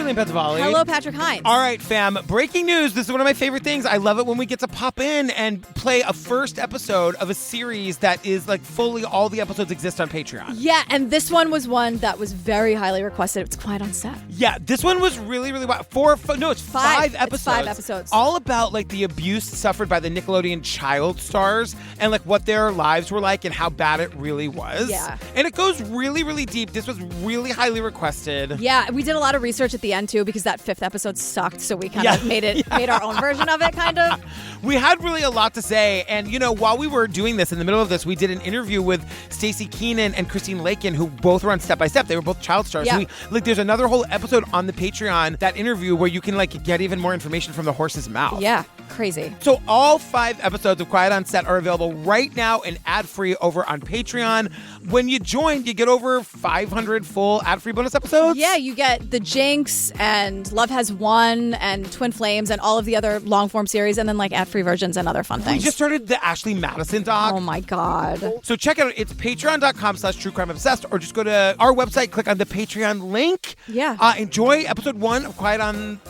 Julian Pensavalle. Hello, Patrick Hines. All right, fam. Breaking news. This is one of my favorite things. I love it when we get to pop in and play a first episode of a series that is like fully all the episodes exist on Patreon. Yeah, and this one was one that was very highly requested. It's Quiet on Set. Yeah, this one was really, really wild. It's five episodes. It's 5 episodes. All about like the abuse suffered by the Nickelodeon child stars and like what their lives were like and how bad it really was. Yeah. And it goes really, really deep. This was really highly requested. Yeah, we did a lot of research at the end too because that 5th episode sucked, so we kind of made our own version of it, kind of. We had really a lot to say, and you know, while we were doing this, in the middle of this, we did an interview with Stacey Keenan and Christine Lakin, who both were on Step by Step. They were both child stars. Yeah. So there's another whole episode on the Patreon, that interview, where you can like get even more information from the horse's mouth. Yeah, crazy. So all 5 episodes of Quiet on Set are available right now and ad-free over on Patreon. When you join, you get over 500 full ad-free bonus episodes. Yeah, you get The Jinx and Love Has Won and Twin Flames and all of the other long-form series, and then like ad-free versions and other fun things. We just started the Ashley Madison doc. Oh my God. So check it out. It's patreon.com/truecrimeobsessed, or just go to our website, click on the Patreon link. Yeah. Enjoy episode 1 of Quiet on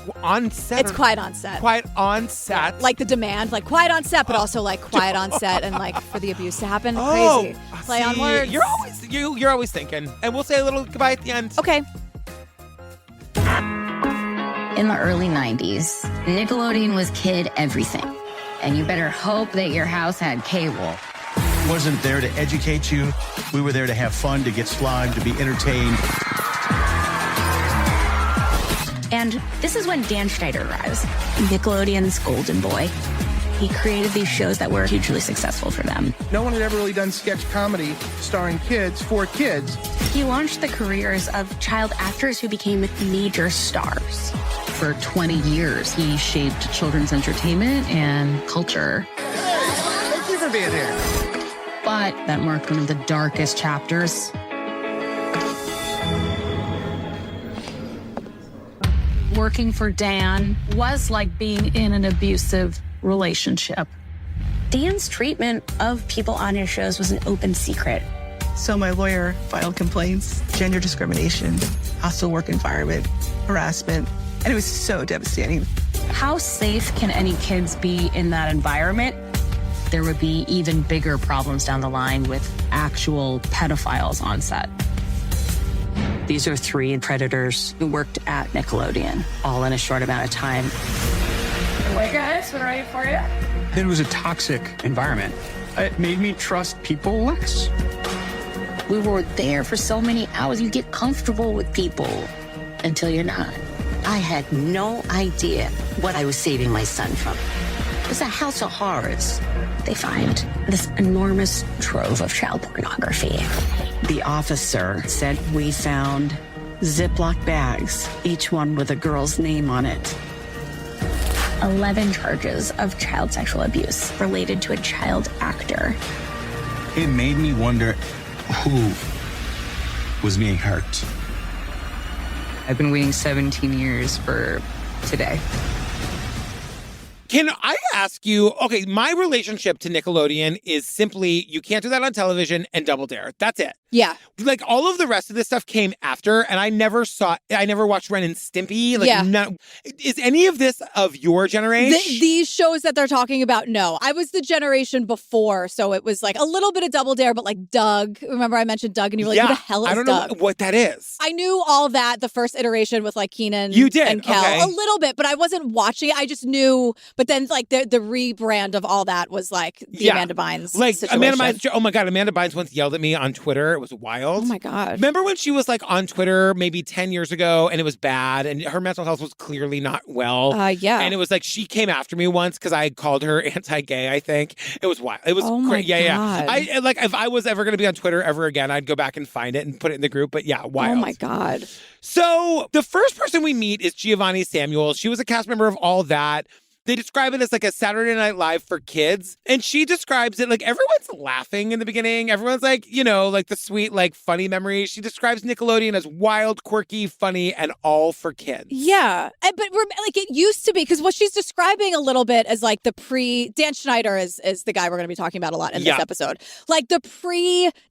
Set. It's Quiet on Set. Quiet on Set. Like the demand, like quiet on set, but also like quiet on set and like for the abuse to happen. Oh, Crazy. Play on words. You're always thinking. And we'll say a little goodbye at the end. Okay. In the early 90s, Nickelodeon was kid everything. And you better hope that your house had cable. Wasn't there to educate you. We were there to have fun, to get slimed, to be entertained. And this is when Dan Schneider arrives, Nickelodeon's golden boy. He created these shows that were hugely successful for them. No one had ever really done sketch comedy starring kids for kids. He launched the careers of child actors who became major stars. For 20 years, he shaped children's entertainment and culture. Thank you for being here. But that marked one of the darkest chapters. Working for Dan was like being in an abusive relationship. Dan's treatment of people on his shows was an open secret. So my lawyer filed complaints, gender discrimination, hostile work environment, harassment, and it was so devastating. How safe can any kids be in that environment? There would be even bigger problems down the line with actual pedophiles on set. These are 3 predators who worked at Nickelodeon, all in a short amount of time. Hey guys, we're ready for you. It was a toxic environment. It made me trust people less. We were there for so many hours. You get comfortable with people until you're not. I had no idea what I was saving my son from. It was a house of horrors. They find this enormous trove of child pornography. The officer said we found Ziploc bags, each one with a girl's name on it. 11 charges of child sexual abuse related to a child actor. It made me wonder who was being hurt. I've been waiting 17 years for today. Can I ask you, okay, my relationship to Nickelodeon is simply, you can't do that on television and Double Dare. That's it. Yeah. Like, all of the rest of this stuff came after, and I never watched Ren and Stimpy. Like, Yeah. Is any of this of your generation? These shows that they're talking about, no. I was the generation before, so it was like a little bit of Double Dare, but like Doug. Remember I mentioned Doug, and you were like, who the hell is Doug? I don't know what that is. I knew all that, the first iteration with like Keenan You did, and Kel. okay. A little bit, but I wasn't watching it. I just knew. But then like the rebrand of all that was like the Amanda Bynes Like situation. Amanda Bynes, oh my God, Amanda Bynes once yelled at me on Twitter. It was wild. Oh my God. Remember when she was like on Twitter maybe 10 years ago and it was bad and her mental health was clearly not well? Yeah. And it was like she came after me once because I called her anti-gay, I think. It was wild. It was God. Yeah. I like if I was ever going to be on Twitter ever again, I'd go back and find it and put it in the group. But yeah, wild. Oh my God. So the first person we meet is Giovanni Samuels. She was a cast member of All That. They describe it as like a Saturday Night Live for kids. And she describes it like everyone's laughing in the beginning. Everyone's like, like the sweet, like funny memories. She describes Nickelodeon as wild, quirky, funny, and all for kids. Yeah. But like it used to be, because what she's describing a little bit as like the Dan Schneider is the guy we're going to be talking about a lot in this episode. Like the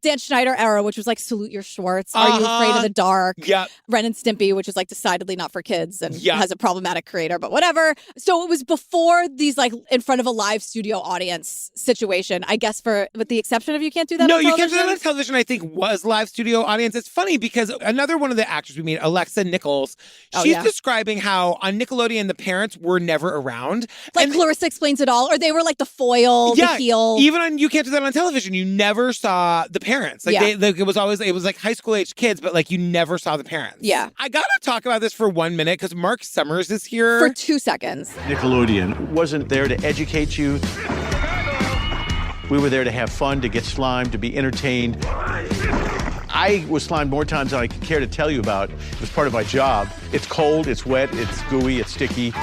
Dan Schneider era, which was like Salute Your Schwartz, Are You Afraid of the Dark? Yep. Ren and Stimpy, which is like decidedly not for kids and has a problematic creator, but whatever. So it was before these like in front of a live studio audience situation, I guess, with the exception of You Can't Do That on television. No, You Can't Do That on television, I think, was live studio audience. It's funny because another one of the actors we meet, Alexa Nichols, she's describing how on Nickelodeon, the parents were never around. Like Clarissa Explains It All, or they were like the foil, the heel. Even on You Can't Do That on television, you never saw the parents. Like it was like high school age kids, but like you never saw the parents. Yeah. I gotta talk about this for 1 minute because Mark Summers is here. For 2 seconds. Nickelodeon wasn't there to educate you. We were there to have fun, to get slimed, to be entertained. I was slimed more times than I care to tell you about. It was part of my job. It's cold, it's wet, it's gooey, it's sticky.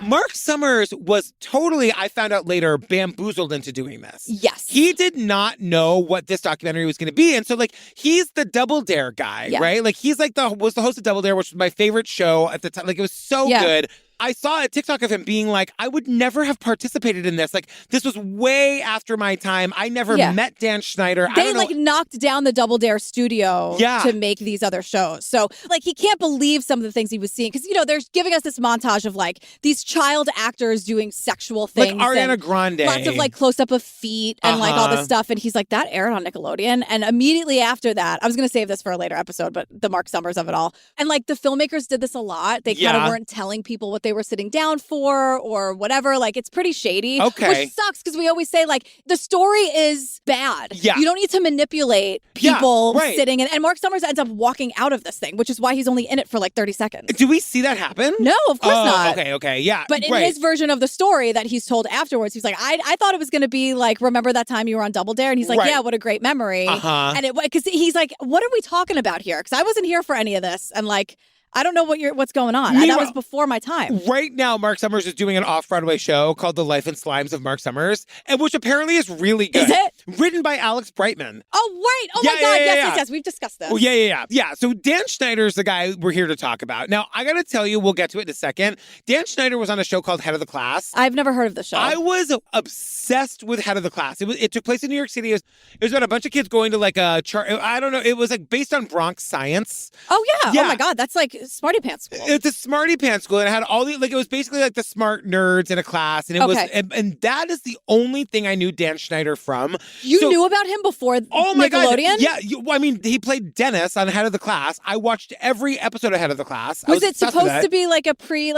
Mark Summers was totally, I found out later, bamboozled into doing this. Yes. He did not know what this documentary was going to be. And so, like, he's the Double Dare guy, right? Like, he's like was the host of Double Dare, which was my favorite show at the time. Like, it was so good. I saw a TikTok of him being like, I would never have participated in this. Like, this was way after my time. I never met Dan Schneider. They knocked down the Double Dare studio to make these other shows. So like, he can't believe some of the things he was seeing. Because, they're giving us this montage of like these child actors doing sexual things. Like Ariana Grande. Lots of like close up of feet and like all this stuff. And he's like, that aired on Nickelodeon. And immediately after that, I was going to save this for a later episode, but the Mark Summers of it all. And like the filmmakers did this a lot. They kind of weren't telling people what they were sitting down for or whatever. Like, it's pretty shady. Okay. Which sucks because we always say, like, the story is bad. Yeah. You don't need to manipulate people sitting. And Mark Summers ends up walking out of this thing, which is why he's only in it for like 30 seconds. Do we see that happen? No, of course not. Okay, yeah. But in his version of the story that he's told afterwards, he's like, I thought it was going to be like, remember that time you were on Double Dare? And he's like, yeah, what a great memory. And because he's like, what are we talking about here? Because I wasn't here for any of this. And like, I don't know what's going on. That was before my time. Right now, Mark Summers is doing an off-Broadway show called The Life and Slimes of Mark Summers, and which apparently is really good. Is it? Written by Alex Brightman. Oh, right. Oh, my God. Yes. We've discussed this. Oh, yeah. So Dan Schneider's the guy we're here to talk about. Now, I got to tell you, we'll get to it in a second. Dan Schneider was on a show called Head of the Class. I've never heard of the show. I was obsessed with Head of the Class. It took place in New York City. It was about a bunch of kids going to like a I don't know. It was like based on Bronx science. Oh, yeah. Oh, my God. That's like Smarty Pants School. It's a Smarty Pants School, and it had all the, like, it was basically like the smart nerds in a class, and it was, and that is the only thing I knew Dan Schneider from. You knew about him before Nickelodeon? God. Yeah, I mean, he played Dennis on Head of the Class. I watched every episode of Head of the Class. Was it supposed to be like a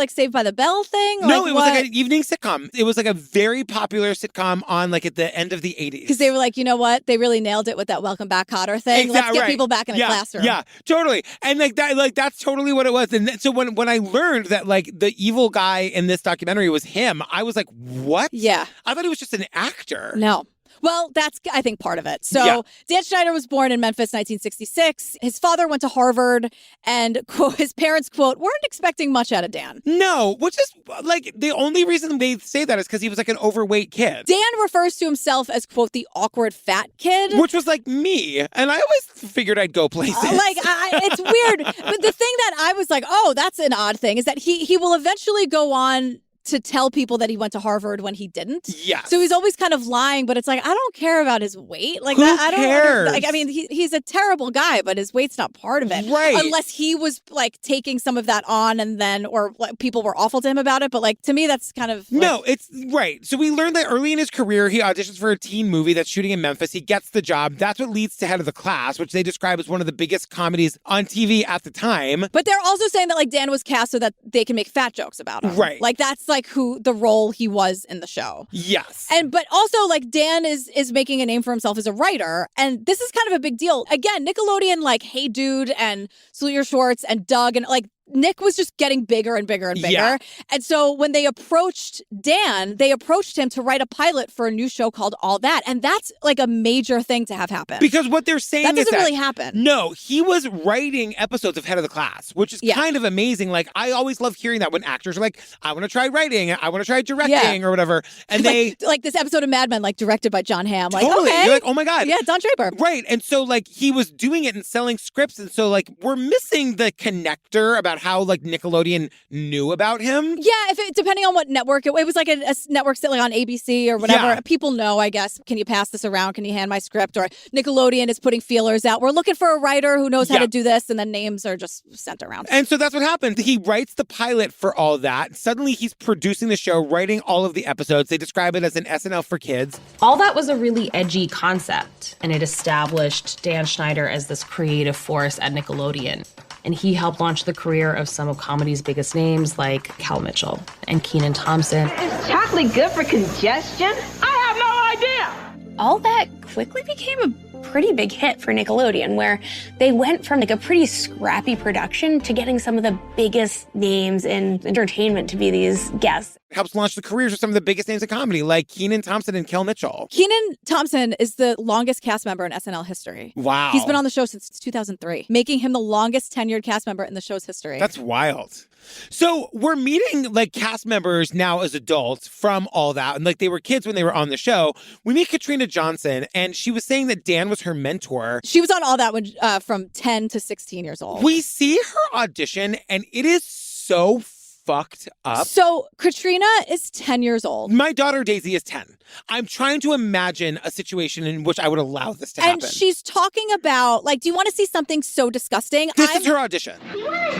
Saved by the Bell thing? No, it was like an evening sitcom. It was like a very popular sitcom on like at the end of the 80s. Because they were like, you know what? They really nailed it with that Welcome Back, Kotter thing. Let's get people back in a classroom. Yeah, totally. And that's totally what it was. And so when I learned that like the evil guy in this documentary was him, I was like, what? Yeah. I thought he was just an actor. No. Well, that's, I think, part of it. So Dan Schneider was born in Memphis, 1966. His father went to Harvard, and, quote, his parents, quote, weren't expecting much out of Dan. No, which is, like, the only reason they say that is because he was, like, an overweight kid. Dan refers to himself as, quote, the awkward fat kid. Which was, like, me. And I always figured I'd go places. It's weird. But the thing that I was like, oh, that's an odd thing, is that he will eventually go on to tell people that he went to Harvard when he didn't. Yeah. So he's always kind of lying, but it's like, I don't care about his weight. Like, Who I don't cares? like, I mean, he's a terrible guy, but his weight's not part of it. Right. Unless he was like taking some of that on and then, or like, people were awful to him about it. But like, to me, that's kind of. Like, no, it's right. So we learned that early in his career, he auditions for a teen movie that's shooting in Memphis. He gets the job. That's what leads to Head of the Class, which they describe as one of the biggest comedies on TV at the time. But they're also saying that like Dan was cast so that they can make fat jokes about him. Right. Like that's like who the role he was in the show. Yes. But also like Dan is making a name for himself as a writer. And this is kind of a big deal. Again, Nickelodeon, like Hey Dude and Salute Your Schwartz and Doug and like Nick was just getting bigger and bigger and bigger. Yeah. And so when they approached Dan, they approached him to write a pilot for a new show called All That. And that's like a major thing to have happen. Because what they're saying that is doesn't really happen. No, he was writing episodes of Head of the Class, which is kind of amazing. Like, I always love hearing that when actors are like, I want to try writing, I want to try directing or whatever. And like this episode of Mad Men, like directed by John Hamm. Like, totally. okay. You're like, oh my God. Yeah, Don Draper. Right. And so like he was doing it and selling scripts. And so like we're missing the connector about how like Nickelodeon knew about him. Yeah, depending on what network, it was like a network like on ABC or whatever. Yeah. People know, I guess, can you pass this around? Can you hand my script? Or Nickelodeon is putting feelers out. We're looking for a writer who knows how to do this. And then names are just sent around. And so that's what happened. He writes the pilot for All That. Suddenly he's producing the show, writing all of the episodes. They describe it as an SNL for kids. All That was a really edgy concept, and it established Dan Schneider as this creative force at Nickelodeon. And he helped launch the career of some of comedy's biggest names like Cal Mitchell and Kenan Thompson. Is chocolate good for congestion? I have no idea! All That quickly became a pretty big hit for Nickelodeon, where they went from like a pretty scrappy production to getting some of the biggest names in entertainment to be these guests. It helps launch the careers of some of the biggest names in comedy, like Kenan Thompson and Kel Mitchell. Kenan Thompson is the longest cast member in SNL history. Wow. He's been on the show since 2003, making him the longest tenured cast member in the show's history. That's wild. So we're meeting like cast members now as adults from All That. And like they were kids when they were on the show. We meet Katrina Johnson, and she was saying that Dan was her mentor. She was on All That when from 10 to 16 years old. We see her audition, and it is so fucked up. So Katrina is 10 years old. My daughter Daisy is 10. I'm trying to imagine a situation in which I would allow this to happen. And she's talking about, like, do you want to see something so disgusting? This is her audition. You want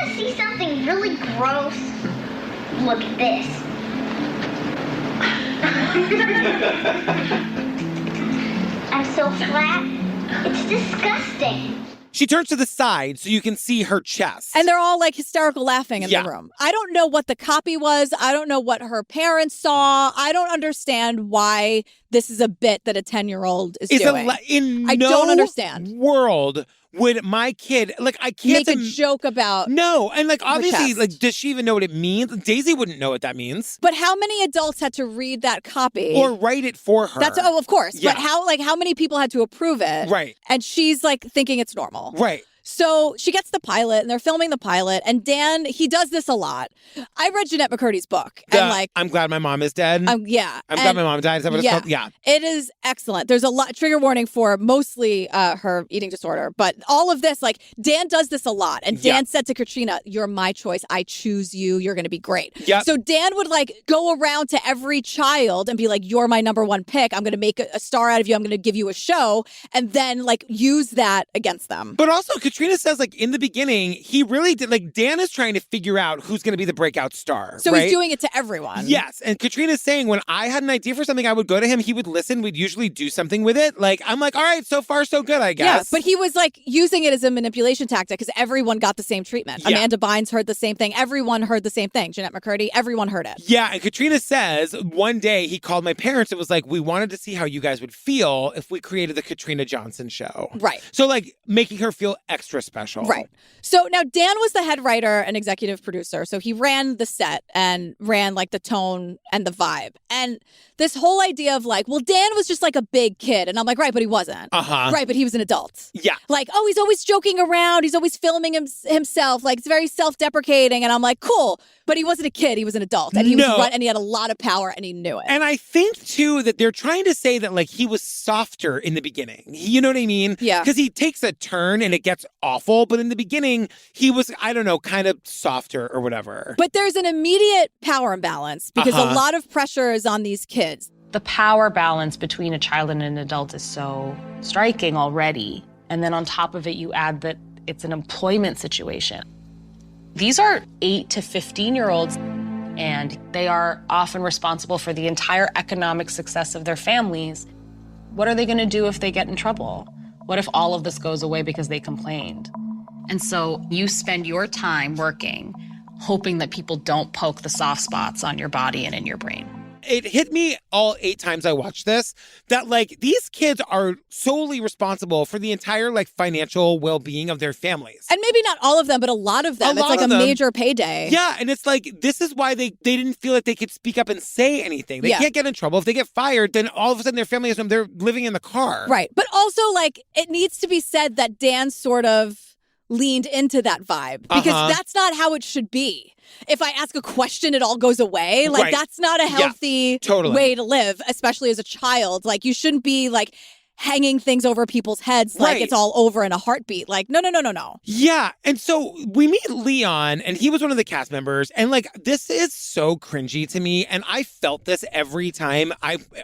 to see something really gross? Look at this. I'm so flat. It's disgusting. She turns to the side so you can see her chest. And they're all like hysterical laughing in the room. I don't know what the copy was. I don't know what her parents saw. I don't understand why this is a bit that a 10-year-old is doing. I don't understand. World would my kid, like, I can't make a joke about no, and like obviously, chest. like, does she even know what it means? Daisy wouldn't know what that means. But how many adults had to read that copy or write it for her? That's of course. Yeah. But how many people had to approve it? Right. And she's like thinking it's normal. Right. So she gets the pilot, and they're filming the pilot, and Dan, he does this a lot. I read Jeanette McCurdy's book, and like, I'm glad my mom is dead. Yeah. I'm glad my mom died. Is that what it's called? Yeah. It is excellent. There's a lot, trigger warning for mostly her eating disorder, but all of this, like, Dan does this a lot. And Dan said to Katrina, you're my choice. I choose you. You're going to be great. Yep. So Dan would like go around to every child and be like, you're my number one pick. I'm going to make a star out of you. I'm going to give you a show, and then like use that against them. But also Katrina says, like, in the beginning, he really did, like, Dan is trying to figure out who's going to be the breakout star. So right? he's doing it to everyone. Yes. And Katrina's saying when I had an idea for something, I would go to him. He would listen. We'd usually do something with it. Like, I'm like, all right, so far, so good, I guess. Yeah, but he was like using it as a manipulation tactic because everyone got the same treatment. Yeah. Amanda Bynes heard the same thing. Everyone heard the same thing. Jeanette McCurdy, everyone heard it. Yeah. And Katrina says one day he called my parents. It was like, we wanted to see how you guys would feel if we created the Katrina Johnson show. Right. So, like, making her feel extra special. Right. So now Dan was the head writer and executive producer. So he ran the set and ran like the tone and the vibe. And this whole idea of like, well, Dan was just like a big kid. And I'm like, right, but he wasn't. Uh-huh. Right, but he was an adult. Yeah. Like, oh, he's always joking around. He's always filming himself. Like, it's very self-deprecating. And I'm like, cool. But he wasn't a kid. He was an adult. And he was and he had a lot of power and he knew it. And I think, too, that they're trying to say that, like, he was softer in the beginning. You know what I mean? Yeah. Because he takes a turn and it gets awful. But in the beginning, he was, I don't know, kind of softer or whatever. But there's an immediate power imbalance because a lot of pressure is on these kids. The power balance between a child and an adult is so striking already. And then on top of it, you add that it's an employment situation. These are 8 to 15-year-olds, and they are often responsible for the entire economic success of their families. What are they going to do if they get in trouble? What if all of this goes away because they complained? And so you spend your time working, hoping that people don't poke the soft spots on your body and in your brain. It hit me all 8 times I watched this that, like, these kids are solely responsible for the entire, like, financial well-being of their families. And maybe not all of them, but a lot of them. It's like a major payday. Yeah, and it's like, this is why they didn't feel like they could speak up and say anything. They can't get in trouble. If they get fired, then all of a sudden their family is they're living in the car. Right. But also, like, it needs to be said that Dan sort of leaned into that vibe because that's not how it should be. If I ask a question, it all goes away. Like, that's not a healthy way to live, especially as a child. Like, you shouldn't be, like, hanging things over people's heads like it's all over in a heartbeat. Like, no. Yeah. And so we meet Leon, and he was one of the cast members. And, like, this is so cringy to me. And I felt this every time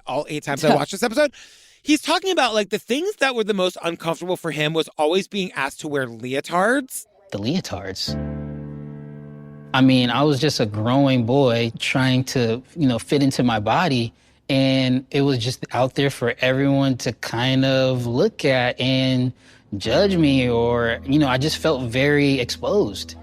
all 8 times I watched this episode. He's talking about, like, the things that were the most uncomfortable for him was always being asked to wear leotards. The leotards? I mean, I was just a growing boy trying to, fit into my body. And it was just out there for everyone to kind of look at and judge me or, I just felt very exposed.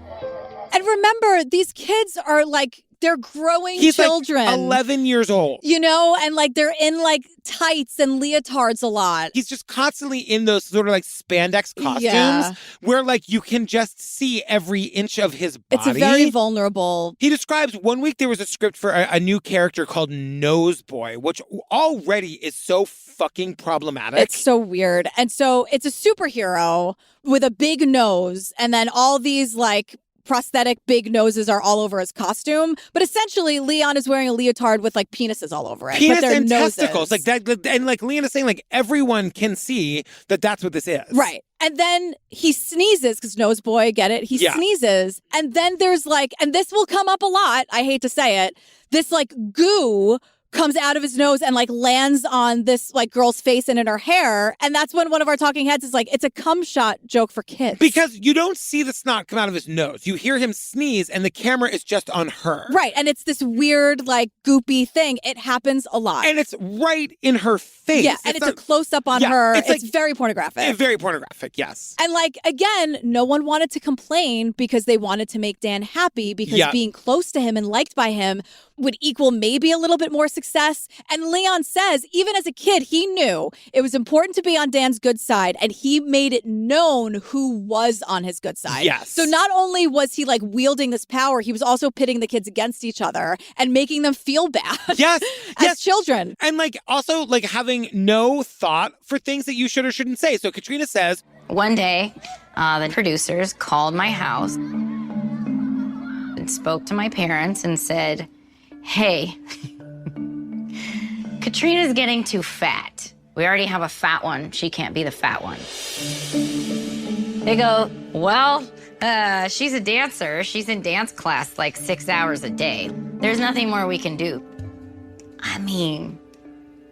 And remember, these kids are like, they're growing children. Like 11 years old. And like they're in like tights and leotards a lot. He's just constantly in those sort of like spandex costumes where like you can just see every inch of his body. It's a very vulnerable. He describes one week there was a script for a new character called Noseboy, which already is so fucking problematic. It's so weird. And so it's a superhero with a big nose and then all these like prosthetic big noses are all over his costume, but essentially Leon is wearing a leotard with like penises all over it. Penis but and noses. Testicles, like that, and like Leon is saying, like everyone can see that that's what this is, right? And then he sneezes because Noseboy, get it? He sneezes, and then there's like, and this will come up a lot. I hate to say it, this like goo comes out of his nose and like lands on this like girl's face and in her hair. And that's when one of our talking heads is like, it's a cum shot joke for kids. Because you don't see the snot come out of his nose. You hear him sneeze and the camera is just on her. Right. And it's this weird like goopy thing. It happens a lot. And it's right in her face. Yeah. And it's a close up on her. It's like, very pornographic. Very pornographic. Yes. And like, again, no one wanted to complain because they wanted to make Dan happy because being close to him and liked by him would equal maybe a little bit more success. And Leon says, even as a kid, he knew it was important to be on Dan's good side, and he made it known who was on his good side. Yes. So not only was he like wielding this power, he was also pitting the kids against each other and making them feel bad. Yes. as children. And like also like having no thought for things that you should or shouldn't say. So Katrina says, one day, the producers called my house and spoke to my parents and said, hey, Katrina's getting too fat. We already have a fat one. She can't be the fat one. They go, well, she's a dancer. She's in dance class like 6 hours a day. There's nothing more we can do. I mean,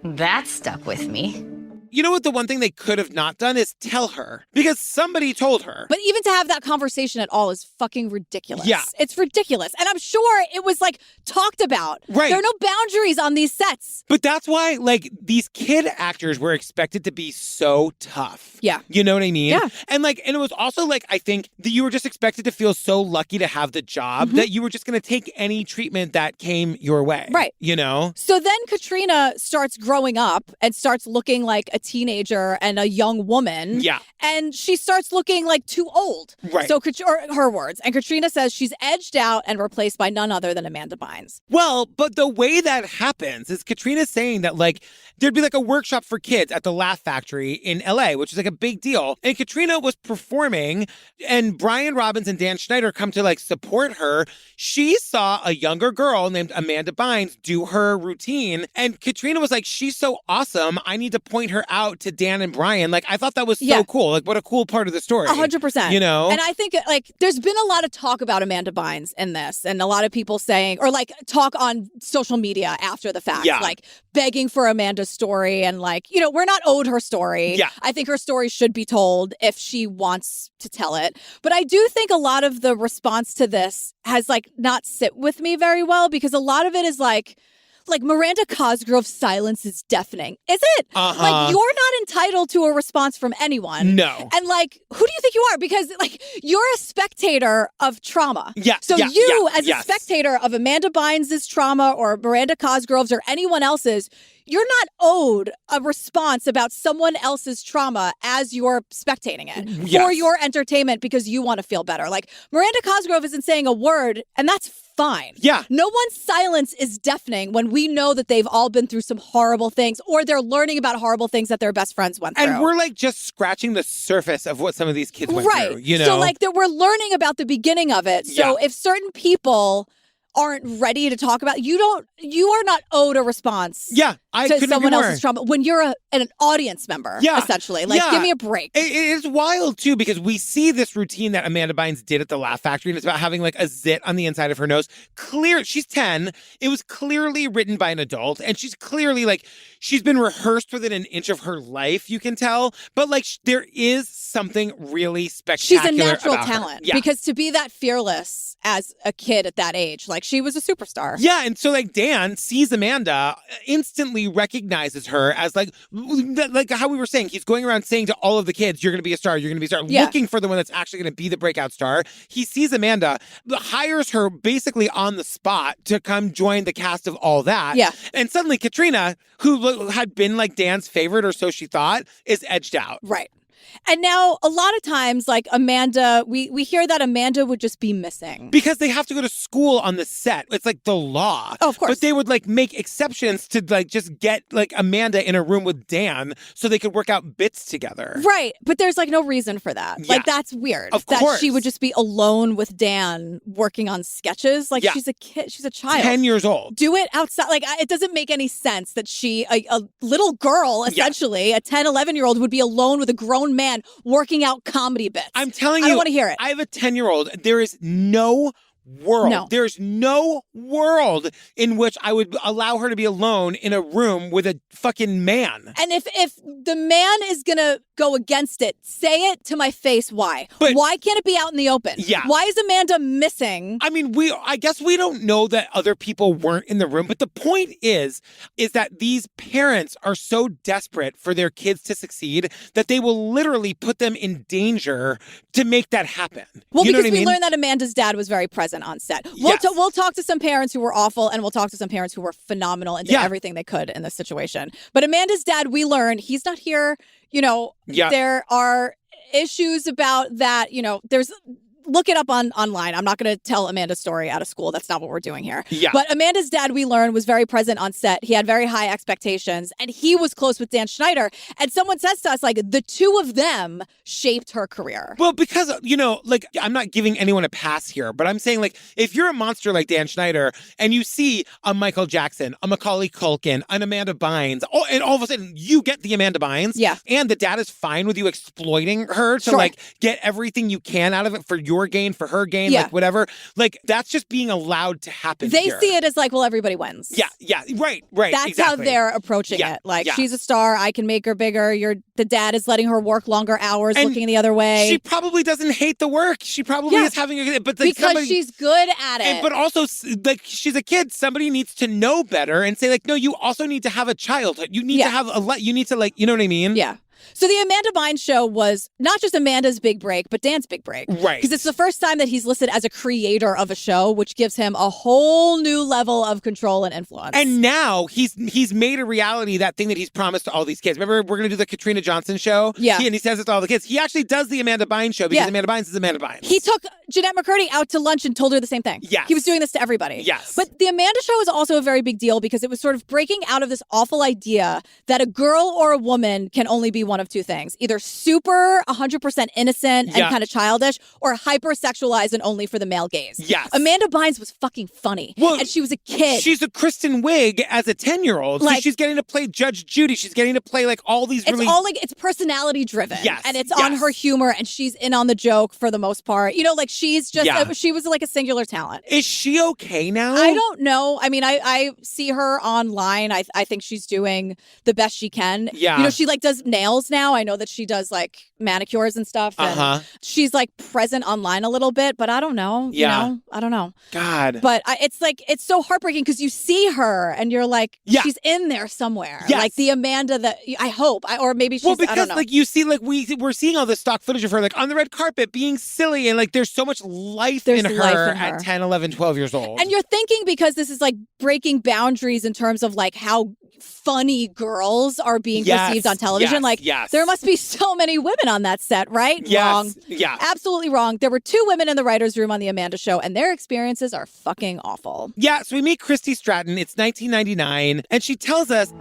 that stuck with me. You know what? The one thing they could have not done is tell her because somebody told her. But even to have that conversation at all is fucking ridiculous. Yeah. It's ridiculous. And I'm sure it was like talked about. Right. There are no boundaries on these sets. But that's why like these kid actors were expected to be so tough. Yeah. You know what I mean? Yeah. And like, and it was also like, I think that you were just expected to feel so lucky to have the job that you were just going to take any treatment that came your way. Right. You know? So then Katrina starts growing up and starts looking like a teenager and a young woman. Yeah. And she starts looking like too old. Right. So, or her words. And Katrina says she's edged out and replaced by none other than Amanda Bynes. Well, but the way that happens is Katrina's saying that like there'd be like a workshop for kids at the Laugh Factory in LA, which is like a big deal. And Katrina was performing and Brian Robbins and Dan Schneider come to like support her. She saw a younger girl named Amanda Bynes do her routine. And Katrina was like, she's so awesome. I need to point her out to Dan and Brian. Like, I thought that was so cool. Like, what a cool part of the story. 100%. You know? And I think, like, there's been a lot of talk about Amanda Bynes in this, and a lot of people saying, or like, talk on social media after the fact, like, begging for Amanda's story, and like, you know, we're not owed her story. Yeah. I think her story should be told if she wants to tell it. But I do think a lot of the response to this has, like, not sit with me very well, because a lot of it is like, like Miranda Cosgrove's silence is deafening. Is it? Like, you're not entitled to a response from anyone. No. And like, who do you think you are? Because like, you're a spectator of trauma. Yeah. So you, as a spectator of Amanda Bynes' trauma or Miranda Cosgrove's or anyone else's, you're not owed a response about someone else's trauma as you're spectating it for your entertainment because you want to feel better. Like, Miranda Cosgrove isn't saying a word, and that's fine. Yeah. No one's silence is deafening when we know that they've all been through some horrible things or they're learning about horrible things that their best friends went through. And we're like just scratching the surface of what some of these kids went through, you know? So like we're learning about the beginning of it. So if certain people aren't ready to talk about, you are not owed a response to someone else's trauma when you're an audience member, essentially. Like, give me a break. It is wild, too, because we see this routine that Amanda Bynes did at the Laugh Factory, and it's about having, like, a zit on the inside of her nose. She's 10. It was clearly written by an adult, and she's clearly, like, she's been rehearsed within an inch of her life, you can tell. But, like, there is something really spectacular. She's a natural about talent. her. Because to be that fearless as a kid at that age, like, she was a superstar. Yeah, and so, like, Dan sees Amanda, instantly recognizes her as, like how we were saying, he's going around saying to all of the kids, you're going to be a star, you're going to be a star, looking for the one that's actually going to be the breakout star. He sees Amanda, hires her basically on the spot to come join the cast of All That. Yeah. And suddenly Katrina, who had been, like, Dan's favorite, or so she thought, is edged out. Right. And now, a lot of times, like, Amanda, we hear that Amanda would just be missing. Because they have to go to school on the set. It's like the law. Oh, of course. But they would, like, make exceptions to, like, just get, like, Amanda in a room with Dan so they could work out bits together. Right. But there's, like, no reason for that. Yeah. Like, that's weird. Of that course. she would just be alone with Dan working on sketches. Like, she's a kid. She's a child. 10 years old. Do it outside. Like, it doesn't make any sense that she, a little girl, essentially, a 10, 11-year-old, would be alone with a grown man working out comedy bits. I'm telling you, I don't want to hear it. I have a 10-year-old. There is no world. No. There's no world in which I would allow her to be alone in a room with a fucking man. And if the man is going to go against it, say it to my face. Why? But why can't it be out in the open? Yeah. Why is Amanda missing? I mean, I guess we don't know that other people weren't in the room, but the point is that these parents are so desperate for their kids to succeed that they will literally put them in danger to make that happen. Well, you know because what I mean? learned that Amanda's dad was very present on set. We'll talk to some parents who were awful, and we'll talk to some parents who were phenomenal and did everything they could in this situation. But Amanda's dad, we learned, he's not here. You know, there are issues about that. You know, look it up online. I'm not going to tell Amanda's story out of school. That's not what we're doing here. Yeah. But Amanda's dad, we learned, was very present on set. He had very high expectations, and he was close with Dan Schneider. And someone says to us, like, the two of them shaped her career. Well, because, you know, like, I'm not giving anyone a pass here, but I'm saying, like, if you're a monster like Dan Schneider and you see a Michael Jackson, a Macaulay Culkin, an Amanda Bynes, and all of a sudden you get the Amanda Bynes, and the dad is fine with you exploiting her to, like, get everything you can out of it for your gain, for her gain, like, whatever. Like, that's just being allowed to happen. They see it as like, well, everybody wins. Yeah, right. That's exactly. how they're approaching it. Like, she's a star, I can make her bigger. The dad is letting her work longer hours, and looking the other way. She probably doesn't hate the work. She probably is having a good, but like, because she's good at it. But also, like, she's a kid. Somebody needs to know better and say, like, no, you also need to have a childhood. You need to have you need to, like, you know what I mean? Yeah. So the Amanda Bynes show was not just Amanda's big break, but Dan's big break. Right. Because it's the first time that he's listed as a creator of a show, which gives him a whole new level of control and influence. And now he's made a reality that thing that he's promised to all these kids. Remember, we're going to do the Katrina Johnson show? Yeah. And he says it to all the kids. He actually does the Amanda Bynes show because Amanda Bynes is Amanda Bynes. He took Jeanette McCurdy out to lunch and told her the same thing. Yes. He was doing this to everybody. Yes. But the Amanda show is also a very big deal because it was sort of breaking out of this awful idea that a girl or a woman can only be one of two things. Either super 100% innocent and kind of childish, or hypersexualized and only for the male gaze. Yes. Amanda Bynes was fucking funny. Well, and she was a kid. She's a Kristen Wiig as a 10-year-old. Like, so she's getting to play Judge Judy. She's getting to play, like, all these really... It's all, like, it's personality driven. Yes. And it's on her humor, and she's in on the joke for the most part. You know, like, she's just, she was like a singular talent. Is she okay now? I don't know. I mean, I see her online. I think she's doing the best she can. Yeah. You know, she like does nails now. I know that she does like manicures and stuff. And she's like present online a little bit, but I don't know. Yeah. You know? I don't know. God. But it's like, it's so heartbreaking because you see her and you're like, she's in there somewhere. Yes. Like the Amanda that I hope, or maybe she's, because I don't know. like you see, like we're seeing all this stock footage of her like on the red carpet being silly, and like there's so much life in her at 10, 11, 12 years old. And you're thinking, because this is like breaking boundaries in terms of like how funny girls are being perceived on television. There must be so many women on that set, right? Yes. Wrong. Yeah. Absolutely wrong. There were 2 women in the writer's room on The Amanda Show, and their experiences are fucking awful. Yeah, so we meet Christy Stratton. It's 1999, and she tells us,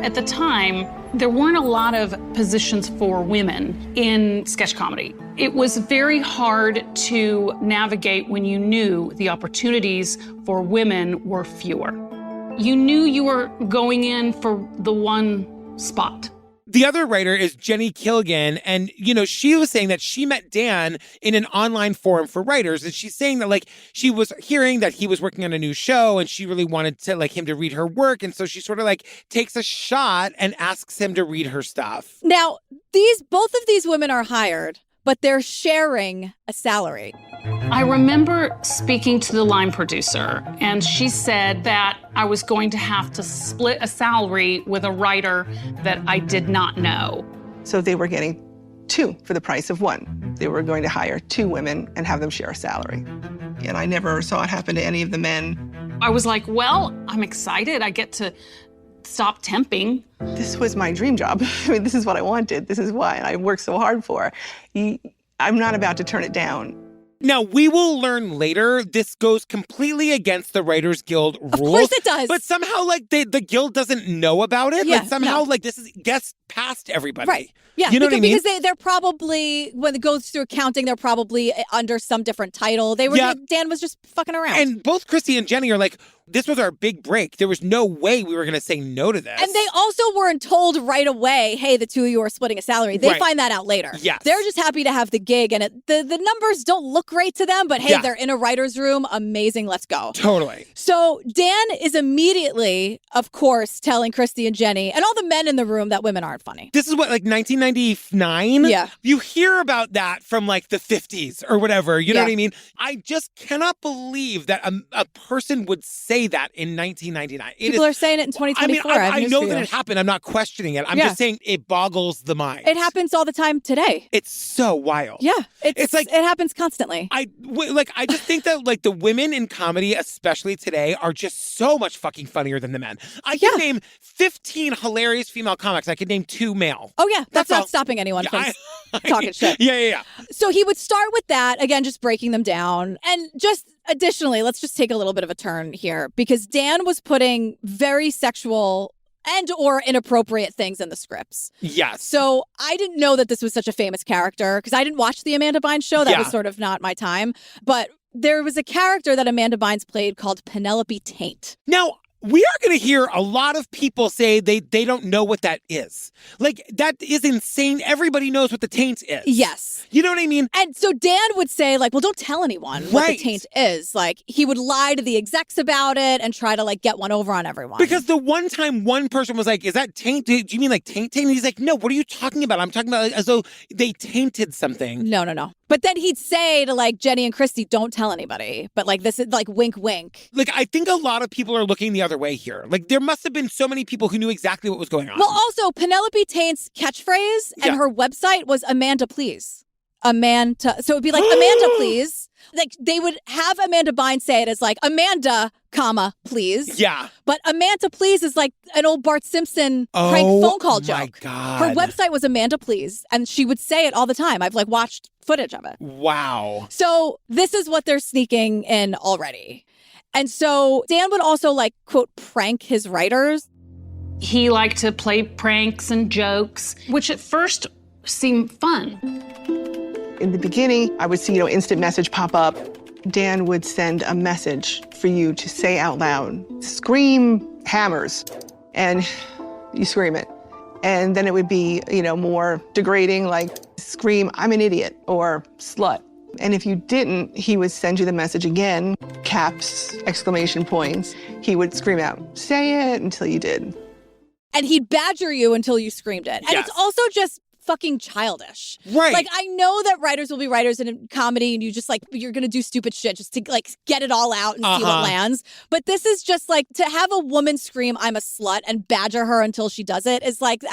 at the time, there weren't a lot of positions for women in sketch comedy. It was very hard to navigate when you knew the opportunities for women were fewer. You knew you were going in for the one spot. The other writer is Jenny Killigan, and, you know, she was saying that she met Dan in an online forum for writers, and she's saying that, like, she was hearing that he was working on a new show, and she really wanted to, like, him to read her work, and so she sort of, like, takes a shot and asks him to read her stuff. Now, both of these women are hired, but they're sharing a salary. I remember speaking to the line producer, and she said that I was going to have to split a salary with a writer that I did not know. So they were getting 2 for the price of 1. They were going to hire 2 women and have them share a salary. And I never saw it happen to any of the men. I was like, well, I'm excited. I get to stop temping. This was my dream job. I mean, this is what I wanted. This is why I worked so hard for. I'm not about to turn it down. Now, we will learn later this goes completely against the Writers Guild rules. Of course it does. But somehow, like, the guild doesn't know about it. Yeah, like, somehow, like, this gets past everybody. Right. Yeah, you know what I mean? Because they're probably, when it goes through accounting, they're probably under some different title. Dan was just fucking around. And both Christy and Jenny are like, this was our big break. There was no way we were going to say no to this. And they also weren't told right away, hey, the 2 of you are splitting a salary. They find that out later. Yes. They're just happy to have the gig. And the numbers don't look great to them, but hey, they're in a writer's room. Amazing. Let's go. Totally. So Dan is immediately, of course, telling Christy and Jenny and all the men in the room that women aren't funny. This is what, like 1999? Yeah. You hear about that from like the 50s or whatever. You know what I mean? I just cannot believe that a person would say that in 1999. People are saying it in 2024. I know that it happened. I'm not questioning it. I'm just saying it boggles the mind. It happens all the time today. It's so wild. Yeah. It's like, it happens constantly. I just think that like the women in comedy, especially today, are just so much fucking funnier than the men. I can name 15 hilarious female comics. I could name 2 male. Oh yeah. That's not stopping anyone from talking shit. Yeah. So he would start with that, again, just breaking them down. And just additionally, let's just take a little bit of a turn here, because Dan was putting very sexual and or inappropriate things in the scripts. Yes. So I didn't know that this was such a famous character because I didn't watch the Amanda Bynes show. That was sort of not my time. But there was a character that Amanda Bynes played called Penelope Taint. Now, we are going to hear a lot of people say they don't know what that is. Like, that is insane. Everybody knows what the taint is. Yes. You know what I mean? And so Dan would say, like, well, don't tell anyone what the taint is. Like, he would lie to the execs about it and try to, like, get one over on everyone. Because the one time one person was like, is that taint? Do you mean like taint? And he's like, no, what are you talking about? I'm talking about like, as though they tainted something. No. But then he'd say to like Jenny and Christy, don't tell anybody. But like this is like wink, wink. Like, I think a lot of people are looking the other way here. Like, there must have been so many people who knew exactly what was going on. Well, also, Penelope Taint's catchphrase and her website was Amanda Please. Amanda. So it would be like Amanda Please. Like they would have Amanda Bynes say it as like Amanda, please. Yeah. But Amanda Please is like an old Bart Simpson prank phone call joke. Oh my God. Her website was Amanda Please. And she would say it all the time. I've like watched footage of it. Wow. So this is what they're sneaking in already. And so Dan would also like, quote, prank his writers. He liked to play pranks and jokes, which at first seemed fun. In the beginning, I would see, instant message pop up. Dan would send a message for you to say out loud, scream hammers, and you scream it. And then it would be, more degrading, like scream, I'm an idiot, or slut. And if you didn't, he would send you the message again, caps, exclamation points. He would scream out, say it, until you did. And he'd badger you until you screamed it. And it's also just fucking childish. Right. Like, I know that writers will be writers in comedy and you just, like, you're going to do stupid shit just to, like, get it all out and see what lands. But this is just, like, to have a woman scream, I'm a slut, and badger her until she does it is, like,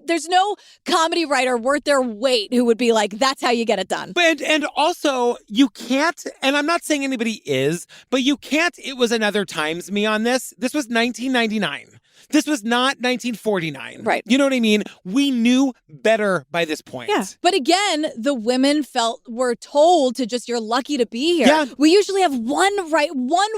there's no comedy writer worth their weight who would be like, that's how you get it done. And also, you can't, and I'm not saying anybody is, but you can't, it was another times me on this. This was 1999. This was not 1949. Right. You know what I mean? We knew better by this point. Yeah. But again, the women were told to just, you're lucky to be here. Yeah. We usually have one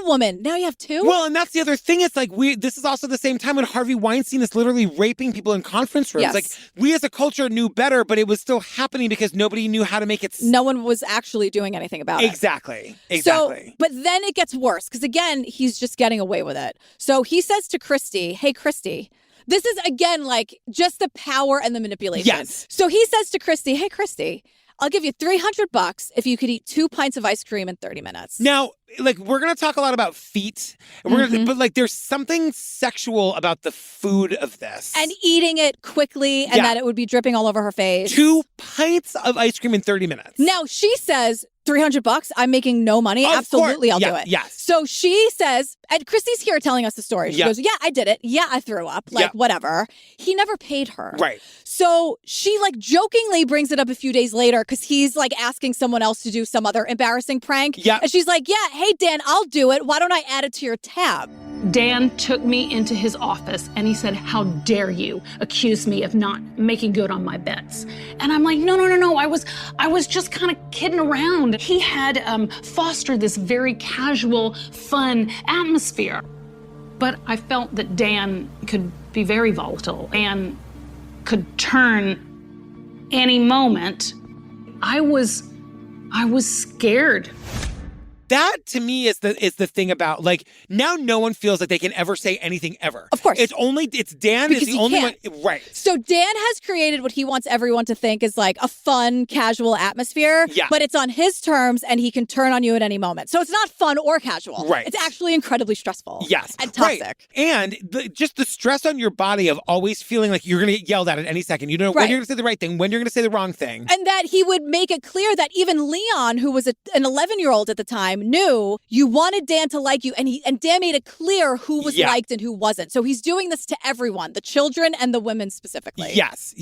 woman. Now you have two. Well, and that's the other thing. It's like this is also the same time when Harvey Weinstein is literally raping people in conference rooms. Yes. Like, we as a culture knew better, but it was still happening because nobody knew how to make it. No one was actually doing anything about it. Exactly. So, but then it gets worse because, again, he's just getting away with it. So he says to Christy, hey, Christy, this is, again, like, just the power and the manipulation. Yes. So he says to Christy, hey, Christy, I'll give you $300 if you could eat 2 pints of ice cream in 30 minutes. Now, like, we're going to talk a lot about feet, but, like, there's something sexual about the food of this. And eating it quickly and that it would be dripping all over her face. 2 pints of ice cream in 30 minutes. Now, she says, $300, I'm making no money. Of Absolutely, course. I'll do it. Yes. So she says, and Christy's here telling us the story. She goes, yeah, I did it. Yeah, I threw up. Like, whatever. He never paid her. Right. So she, like, jokingly brings it up a few days later because he's, like, asking someone else to do some other embarrassing prank. Yeah. And she's like, yeah, hey, Dan, I'll do it. Why don't I add it to your tab? Dan took me into his office and he said, how dare you accuse me of not making good on my bets? And I'm like, no. I was just kind of kidding around. He had fostered this very casual, fun atmosphere. But I felt that Dan could be very volatile and could turn any moment. I was scared. That, to me, is the thing about, like, now no one feels like they can ever say anything ever. Of course. It's Dan because is the only one. Right. So Dan has created what he wants everyone to think is, like, a fun, casual atmosphere. Yeah. But it's on his terms and he can turn on you at any moment. So it's not fun or casual. Right. It's actually incredibly stressful. Yes. And toxic. Right. And just the stress on your body of always feeling like you're going to get yelled at any second. You don't know when you're going to say the right thing, when you're going to say the wrong thing. And that he would make it clear that even Leon, who was an 11-year-old at the time, knew you wanted Dan to like you, and Dan made it clear who was liked and who wasn't. So he's doing this to everyone, the children and the women specifically. Yes.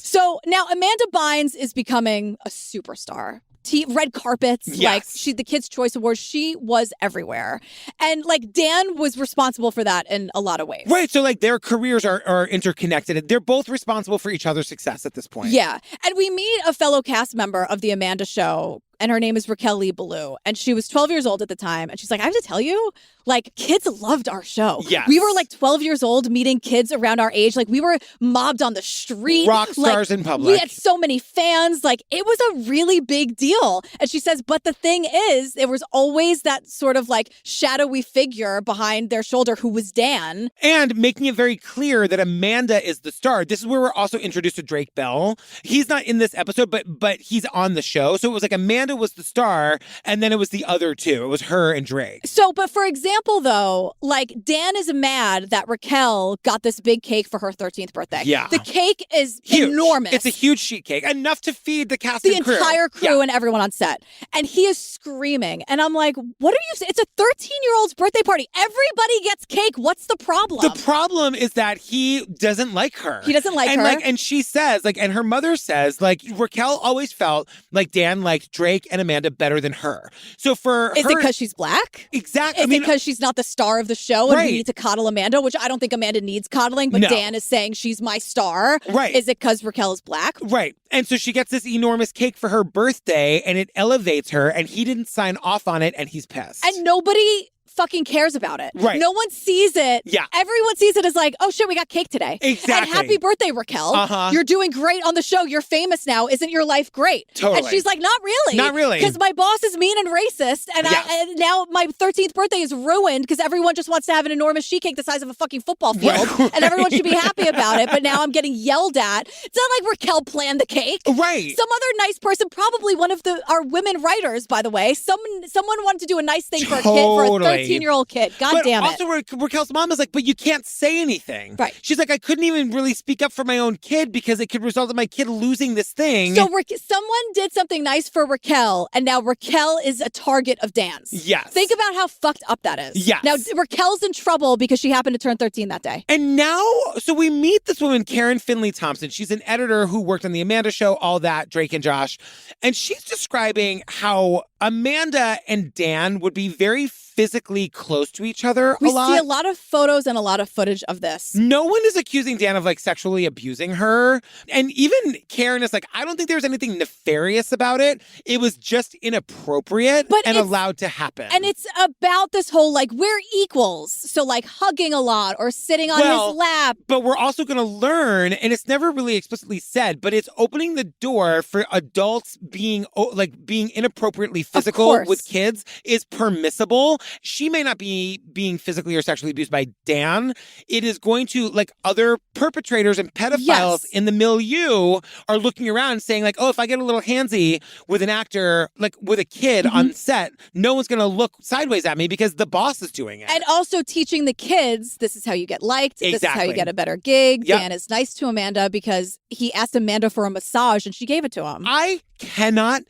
So now Amanda Bynes is becoming a superstar. Red carpets, like the Kids' Choice Awards, she was everywhere. And, like, Dan was responsible for that in a lot of ways. Right, so, like, their careers are interconnected. They're both responsible for each other's success at this point. Yeah, and we meet a fellow cast member of The Amanda Show, and her name is Raquel Lee Ballou. And she was 12 years old at the time. And she's like, I have to tell you, like, kids loved our show. Yes. We were, like, 12 years old meeting kids around our age. Like, we were mobbed on the street. Rock stars in public. We had so many fans. Like, it was a really big deal. And she says, but the thing is, there was always that sort of, like, shadowy figure behind their shoulder who was Dan. And making it very clear that Amanda is the star. This is where we're also introduced to Drake Bell. He's not in this episode, but he's on the show. So it was like Amanda was the star, and then it was the other two. It was her and Drake. So, but for example, though, like, Dan is mad that Raquel got this big cake for her 13th birthday. Yeah. The cake is huge. Enormous. It's a huge sheet cake, enough to feed the cast and crew. The entire crew and everyone on set. And he is screaming. And I'm like, what are you saying? It's a 13-year-old's birthday party. Everybody gets cake. What's the problem? The problem is that he doesn't like her. He doesn't like her. And she says, like, and her mother says, like, Raquel always felt like Dan liked Drake and Amanda better than her. So for Is it because she's black? Exactly. Is it because she's not the star of the show and we need to coddle Amanda, which I don't think Amanda needs coddling, but Dan is saying she's my star. Right. Is it because Raquel is black? Right. And so she gets this enormous cake for her birthday and it elevates her and he didn't sign off on it and he's pissed. And nobody fucking cares about it. Right. No one sees it. Yeah. Everyone sees it as like, oh shit, we got cake today. Exactly. And happy birthday, Raquel. You're doing great on the show. You're famous now. Isn't your life great? Totally. And she's like, not really. Not really. Because my boss is mean and racist. And, and now my 13th birthday is ruined because everyone just wants to have an enormous sheet cake the size of a fucking football field. Right. And everyone should be happy about it. But now I'm getting yelled at. It's not like Raquel planned the cake. Right. Some other nice person, probably one of our women writers, by the way. Someone wanted to do a nice thing for a kid, for a 13-year-old kid. God damn it. Also, Raquel's mom is like, but you can't say anything. Right. She's like, I couldn't even really speak up for my own kid because it could result in my kid losing this thing. So someone did something nice for Raquel, and now Raquel is a target of Dan's. Yes. Think about how fucked up that is. Yes. Now, Raquel's in trouble because she happened to turn 13 that day. And now, so we meet this woman, Karen Finley Thompson. She's an editor who worked on The Amanda Show, all that, Drake and Josh. And she's describing how Amanda and Dan would be very physically close to each other We a lot. see a lot of photos and a lot of footage of this. No one is accusing Dan of like sexually abusing her. And even Karen is like, I don't think there's anything nefarious about it. It was just inappropriate and allowed to happen. And it's about this whole like, we're equals. So like hugging a lot or sitting on his lap. But we're also going to learn, and it's never really explicitly said, but it's opening the door for adults being inappropriately physical with kids is permissible. She may not be being physically or sexually abused by Dan. It is going to, like, other perpetrators and pedophiles in the milieu are looking around and saying, like, oh, if I get a little handsy with an actor, like with a kid on set, no one's going to look sideways at me because the boss is doing it. And also teaching the kids, this is how you get liked. This is how you get a better gig. Yep. Dan is nice to Amanda because he asked Amanda for a massage and she gave it to him. I cannot.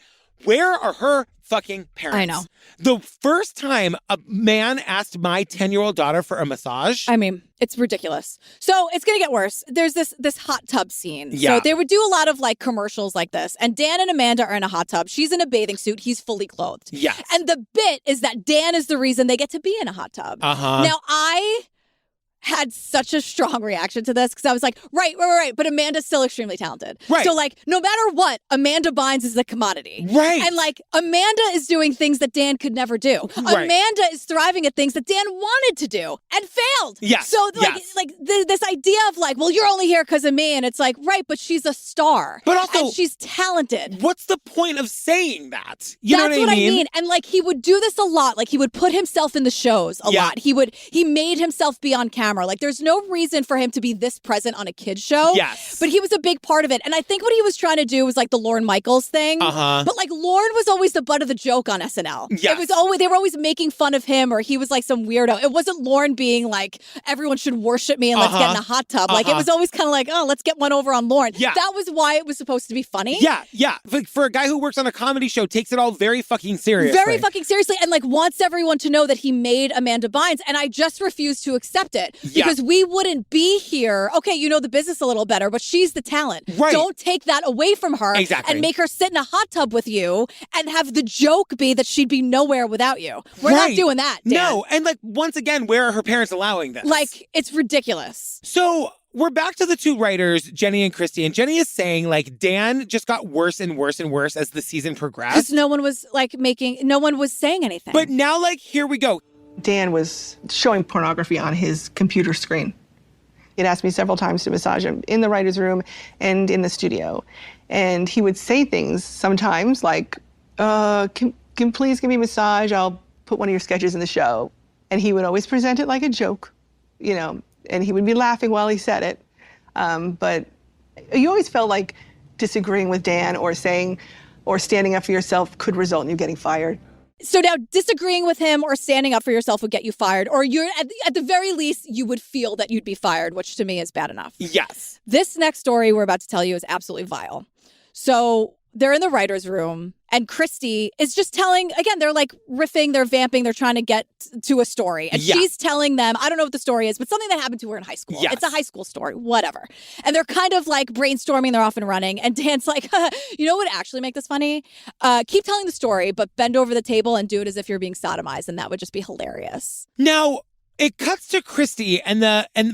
Where are her fucking parents? I know. The first time a man asked my 10-year-old daughter for a massage. I mean, it's ridiculous. So it's going to get worse. There's this hot tub scene. Yeah. So they would do a lot of like commercials like this. And Dan and Amanda are in a hot tub. She's in a bathing suit. He's fully clothed. Yes. And the bit is that Dan is the reason they get to be in a hot tub. Now, I had such a strong reaction to this because I was like, right. But Amanda's still extremely talented. Right. So like, no matter what, Amanda Bynes is the commodity. Right. And like, Amanda is doing things that Dan could never do. Right. Amanda is thriving at things that Dan wanted to do and failed. Yes. So like, this idea of like, well, you're only here because of me. And it's like, right, but she's a star. But also, and she's talented. What's the point of saying that? You know That's what I mean? And like, he would do this a lot. Like, he would put himself in the shows a lot. He made himself be on camera. Like, there's no reason for him to be this present on a kid's show. Yes. But he was a big part of it. And I think what he was trying to do was like the Lorne Michaels thing. But like, Lorne was always the butt of the joke on SNL. Yes. It was always, they were always making fun of him, or he was like some weirdo. It wasn't Lorne being like, everyone should worship me and let's get in a hot tub. Like, it was always kind of like, oh, let's get one over on Lorne. Yeah. That was why it was supposed to be funny. Yeah. For a guy who works on a comedy show, takes it all very fucking seriously. Very fucking seriously, and like wants everyone to know that he made Amanda Bynes, and I just refuse to accept it because we wouldn't be here. Okay, you know the business a little better, but she's the talent. Right. Don't take that away from her and make her sit in a hot tub with you and have the joke be that she'd be nowhere without you. We're not doing that, Dan. No, and like, once again, where are her parents allowing this? Like, it's ridiculous. So we're back to the two writers, Jenny and Christy, and Jenny is saying like Dan just got worse and worse and worse as the season progressed. Because no one was saying anything. But now, like, here we go. Dan was showing pornography on his computer screen. He'd asked me several times to massage him in the writer's room and in the studio. And he would say things sometimes like, can please give me a massage? I'll put one of your sketches in the show. And he would always present it like a joke, you know, and he would be laughing while he said it. But you always felt like disagreeing with Dan or saying or standing up for yourself could result in you getting fired. So now disagreeing with him or standing up for yourself would get you fired, or you're at the very least, you would feel that you'd be fired, which to me is bad enough. Yes. This next story we're about to tell you is absolutely vile. So they're in the writer's room and Christy is just telling, again, they're like riffing, they're vamping, they're trying to get to a story. And she's telling them, I don't know what the story is, but something that happened to her in high school. Yes. It's a high school story, whatever. And they're kind of like brainstorming, they're off and running. And Dan's like, you know what would actually make this funny? Keep telling the story, but bend over the table and do it as if you're being sodomized. And that would just be hilarious. Now, it cuts to Christy and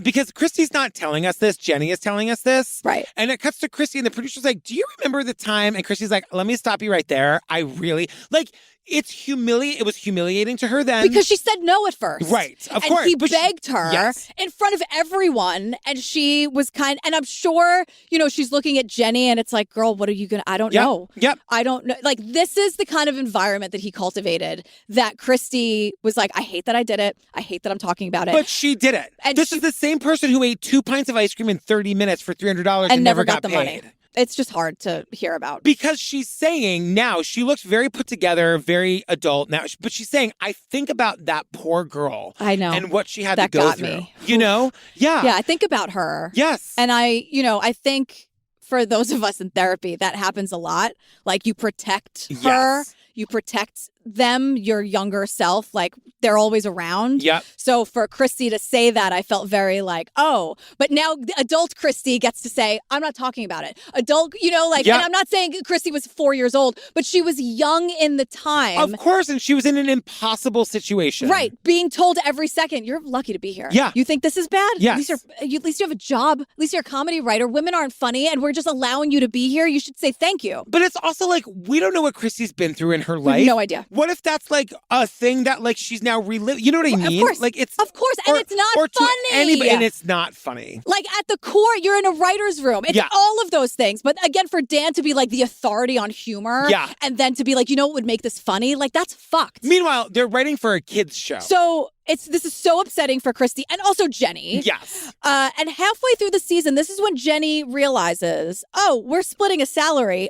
because Christy's not telling us this, Jenny is telling us this. Right. And it cuts to Christy and the producer's like, do you remember the time? And Christy's like, let me stop you right there. I really, like, it was humiliating to her then. Because she said no at first. Right, of course. And he begged her in front of everyone, and she was and I'm sure, she's looking at Jenny, and it's like, girl, what are you I don't know. Yep. I don't know. Like, this is the kind of environment that he cultivated that Christy was like, I hate that I did it. I hate that I'm talking about it. But she did it. And this is the same person who ate 2 pints of ice cream in 30 minutes for $300 and never got the paid. money. It's just hard to hear about. Because she's saying now, she looks very put together, very adult now, but she's saying, I think about that poor girl. I know. And what she had that to go got through. Me. Yeah. Yeah, I think about her. Yes. And I think for those of us in therapy, that happens a lot. Like, you protect her. Yes. You protect them, your younger self, like they're always around. Yep. So for Christy to say that, I felt very like, oh, but now the adult Christy gets to say, I'm not talking about it. Adult, and I'm not saying Christy was 4 years old, but she was young in the time. Of course, and she was in an impossible situation. Right. Being told every second, you're lucky to be here. Yeah. You think this is bad? Yes. At least you have a job. At least you're a comedy writer. Women aren't funny, and we're just allowing you to be here. You should say thank you. But it's also like, we don't know what Christy's been through in her life. No idea. What if that's like a thing that like she's now reliving? You know what I mean? Of course. Like it's and it's not funny. And it's not funny. Like, at the core, you're in a writer's room. It's all of those things. But again, for Dan to be like the authority on humor, and then to be like, what would make this funny? Like, that's fucked. Meanwhile, they're writing for a kids show. So this is so upsetting for Christy and also Jenny. Yes. And halfway through the season, this is when Jenny realizes, oh, we're splitting a salary.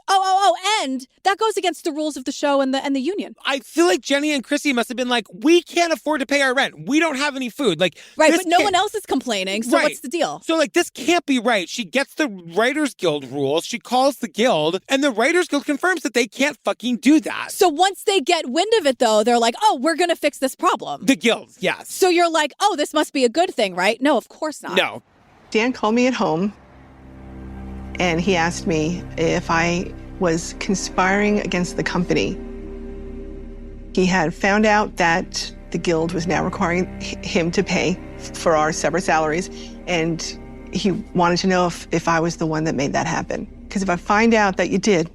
And that goes against the rules of the show and the union. I feel like Jenny and Christy must have been like, we can't afford to pay our rent. We don't have any food. Like, right, but no one else is complaining. So what's the deal? So like, this can't be right. She gets the Writers Guild rules. She calls the guild, and the Writers Guild confirms that they can't fucking do that. So once they get wind of it, though, they're like, oh, we're going to fix this problem. The guild. Yes. So you're like, oh, this must be a good thing, right? No, of course not. No. Dan called me at home, and he asked me if I was conspiring against the company. He had found out that the guild was now requiring him to pay for our separate salaries, and he wanted to know if I was the one that made that happen. Because if I find out that you did,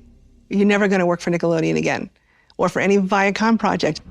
you're never going to work for Nickelodeon again, or for any Viacom project.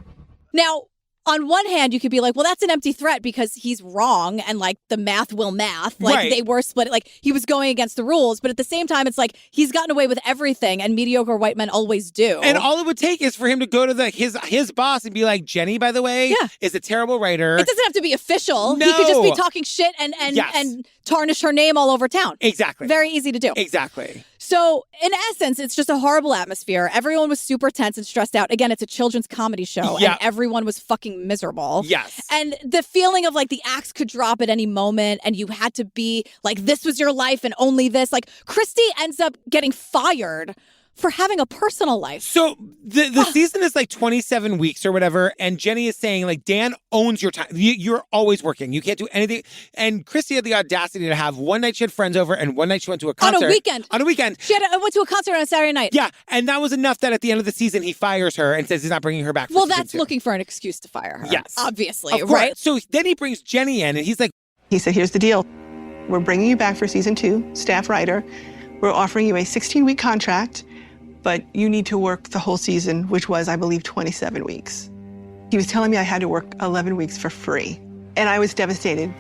Now, on one hand, you could be like, well, that's an empty threat because he's wrong and like the math will math. Like they were split. Like he was going against the rules. But at the same time, it's like he's gotten away with everything and mediocre white men always do. And all it would take is for him to go to his boss and be like, Jenny, by the way, is a terrible writer. It doesn't have to be official. No. He could just be talking shit and tarnish her name all over town. Exactly. Very easy to do. Exactly. So, in essence, it's just a horrible atmosphere. Everyone was super tense and stressed out. Again, it's a children's comedy show, and everyone was fucking miserable. Yes. And the feeling of like the axe could drop at any moment, and you had to be like, this was your life and only this. Like, Christy ends up getting fired for having a personal life. So the season is like 27 weeks or whatever, and Jenny is saying like, Dan owns your time. You're always working. You can't do anything. And Christy had the audacity to have one night she had friends over, and one night she went to a concert. On a weekend. I went to a concert on a Saturday night. Yeah, and that was enough that at the end of the season, he fires her and says he's not bringing her back for Well, season that's 2. looking for an excuse to fire her. Yes. Obviously, of course. right? So then he brings Jenny in, and he's like, he said, here's the deal. We're bringing you back for season 2, staff writer. We're offering you a 16-week contract, but you need to work the whole season, which was, I believe, 27 weeks. He was telling me I had to work 11 weeks for free, and I was devastated.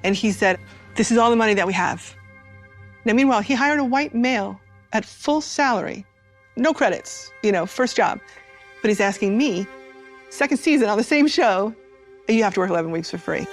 And he said, this is all the money that we have. Now, meanwhile, he hired a white male at full salary, no credits, first job. But he's asking me, second season on the same show, you have to work 11 weeks for free.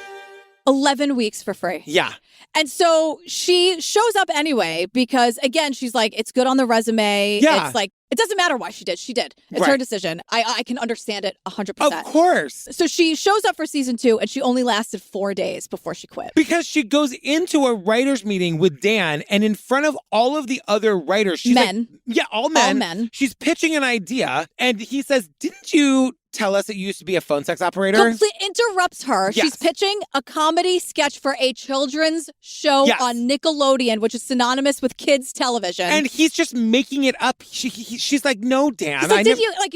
11 weeks for free. Yeah. And so she shows up anyway because, again, she's like, it's good on the resume. Yeah. It's like, it doesn't matter why she did. She did. It's her decision. I can understand it 100%. Of course. So she shows up for season 2, and she only lasted 4 days before she quit. Because she goes into a writer's meeting with Dan, and in front of all of the other writers, she's men. Like, all men. All men. She's pitching an idea, and he says, didn't you tell us that you used to be a phone sex operator? Interrupts her. Yes. She's pitching a comedy sketch for a children's show on Nickelodeon, which is synonymous with kids television. And he's just making it up. She's like, no, Dan. So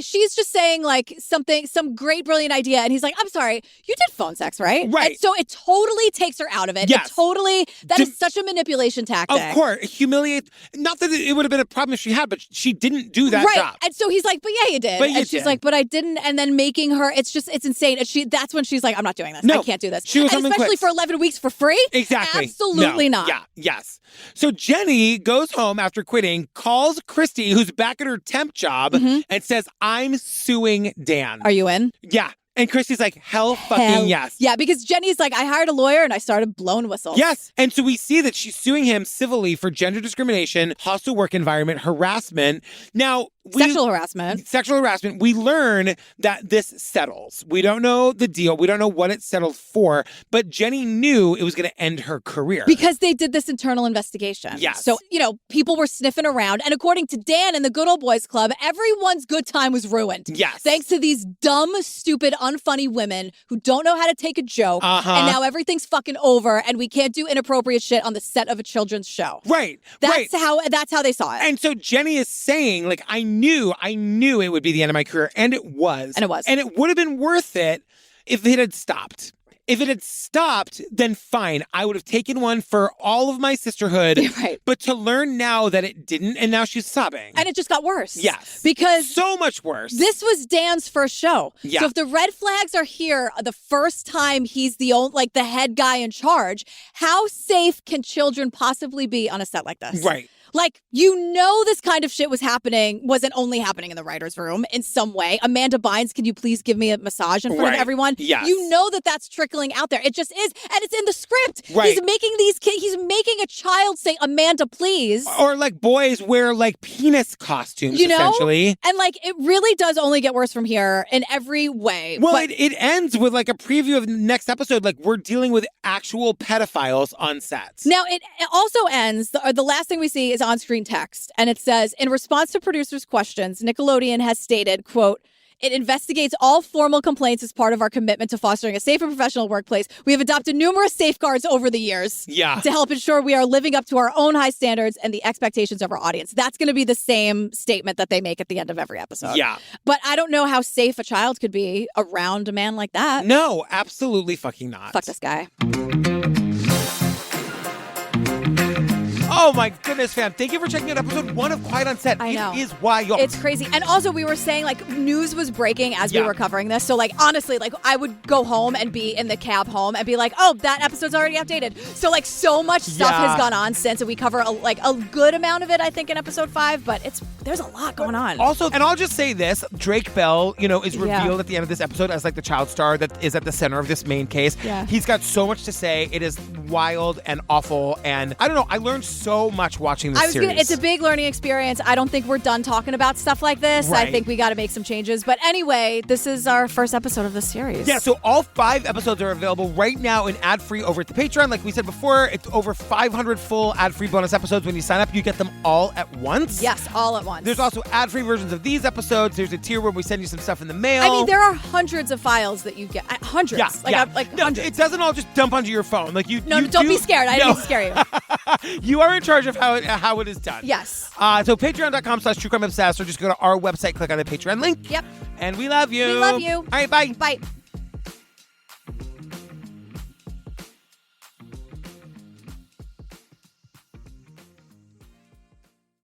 she's just saying like some great, brilliant idea. And he's like, I'm sorry, you did phone sex, right? Right. And so it totally takes her out of it. Yes. That is such a manipulation tactic. Of course. Humiliate. Not that it would have been a problem if she had, but she didn't do that job. And so he's like, but yeah, you did. And she's like, but I didn't. And then making her, it's insane. And that's when she's like, I'm not doing this. I can't do this. She was and especially for 11 weeks for free? Exactly. Absolutely not. Yeah. Yes. So Jenny goes home after quitting, calls Christy, who's back at her temp job, and says, I'm suing Dan. Are you in? Yeah. And Christy's like, hell fucking yes. Yeah, because Jenny's like, I hired a lawyer and I started blowing whistles. Yes. And so we see that she's suing him civilly for gender discrimination, hostile work environment, harassment. Now, sexual harassment. We learn that this settles. We don't know the deal. We don't know what it settled for, but Jenny knew it was going to end her career. Because they did this internal investigation. Yes. So, people were sniffing around. And according to Dan and the Good Old Boys Club, everyone's good time was ruined. Yes. Thanks to these dumb, stupid, unfunny women who don't know how to take a joke. And now everything's fucking over and we can't do inappropriate shit on the set of a children's show. Right. That's how they saw it. And so Jenny is saying, like, I knew it would be the end of my career. And it was. And it would have been worth it if it had stopped. If it had stopped, then fine. I would have taken one for all of my sisterhood. Right. But to learn now that it didn't, and now she's sobbing. And it just got worse. Yes. Because so much worse. This was Dan's first show. Yeah. So if the red flags are here the first time he's the head guy in charge, how safe can children possibly be on a set like this? Right. Like, this kind of shit wasn't only happening in the writer's room in some way. Amanda Bynes, can you please give me a massage in front of everyone? Yes. You know that's trickling out there. It just is. And it's in the script. Right. He's making he's making a child say, Amanda, please. Or like boys wear like penis costumes, essentially. And it really does only get worse from here in every way. Well, it ends with like a preview of the next episode. Like we're dealing with actual pedophiles on sets. Now, it also ends, the last thing we see is on-screen text. And it says, in response to producers' questions, Nickelodeon has stated, quote, it investigates all formal complaints as part of our commitment to fostering a safe and professional workplace. We have adopted numerous safeguards over the years to help ensure we are living up to our own high standards and the expectations of our audience. That's going to be the same statement that they make at the end of every episode. Yeah. But I don't know how safe a child could be around a man like that. No, absolutely fucking not. Fuck this guy. Oh my goodness, fam. Thank you for checking out episode 1 of Quiet on Set. I know. It is wild. It's crazy. And also we were saying news was breaking as we were covering this. So honestly, I would go home and be in the cab home and be like, oh, that episode's already updated. So so much stuff has gone on since, and we cover a good amount of it, I think, in episode 5, but there's a lot going on. Also, and I'll just say this, Drake Bell, is revealed at the end of this episode as the child star that is at the center of this main case. Yeah. He's got so much to say. It is wild and awful. And I don't know, I learned so much watching this series. It's a big learning experience. I don't think we're done talking about stuff like this. Right. I think we got to make some changes. But anyway, this is our first episode of the series. Yeah, so all 5 episodes are available right now in ad-free over at the Patreon. Like we said before, it's over 500 full ad-free bonus episodes. When you sign up, you get them all at once. Yes, all at once. There's also ad-free versions of these episodes. There's a tier where we send you some stuff in the mail. I mean, there are hundreds of files that you get. Hundreds. Yeah, hundreds. No, it doesn't all just dump onto your phone. Don't be scared. I didn't mean to scare you. You are in charge of how it is done. Yes. So patreon.com/truecrimeobsessed, or just go to our website, click on the Patreon link. Yep. And we love you. We love you. All right, bye. Bye.